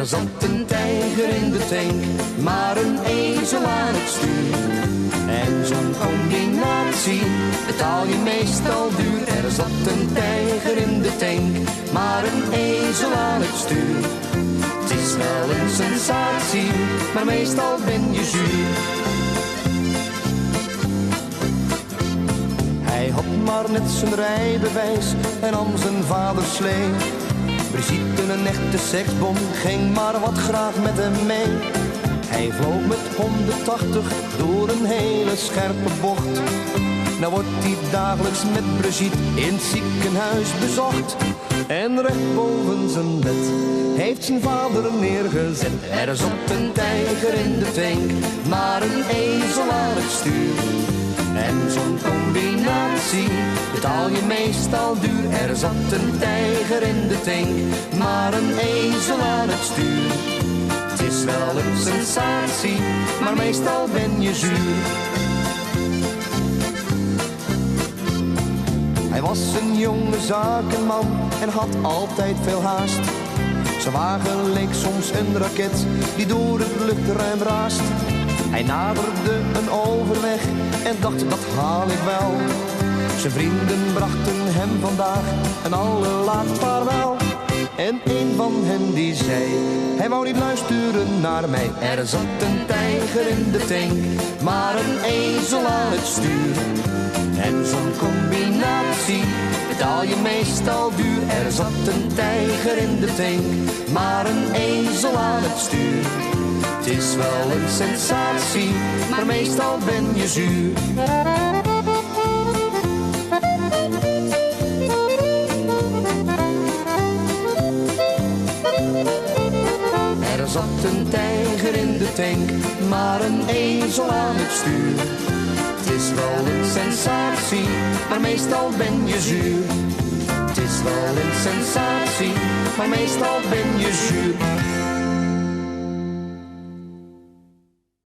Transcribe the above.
Er zat een tijger in de tank, maar een ezel aan het stuur. En zo'n combinatie betaal je meestal duur. Er zat een tijger in de tank, maar een ezel aan het stuur. Het is wel een sensatie, maar meestal ben je zuur. Hij had maar net zijn rijbewijs en nam zijn vaders slee. Brigitte, een echte seksbom, ging maar wat graag met hem mee. Hij vloog met 180 door een hele scherpe bocht. Nou wordt hij dagelijks met Brigitte in het ziekenhuis bezocht. En recht boven zijn bed heeft zijn vader neergezet. Er zat een tijger in de tank, maar een ezel aan het stuur. En zo'n combinatie betaal je meestal duur. Er zat een tijger in de tank, maar een ezel aan het stuur. Het is wel een sensatie, maar meestal ben je zuur. Hij was een jonge zakenman en had altijd veel haast. Zijn wagen leek soms een raket die door het luchtruim raast. Hij naderde een overweg en dacht, dat haal ik wel. Zijn vrienden brachten hem vandaag een allerlaat vaarwel. En een van hen die zei, hij wou niet luisteren naar mij. Er zat een tijger in de tank, maar een ezel aan het stuur. En zo'n combinatie betaal je meestal duur. Er zat een tijger in de tank, maar een ezel aan het stuur. Het is wel een sensatie, maar meestal ben je zuur. Er zat een tijger in de tank, maar een ezel aan het stuur. Het is wel een sensatie, maar meestal ben je zuur. Het is wel een sensatie, maar meestal ben je zuur.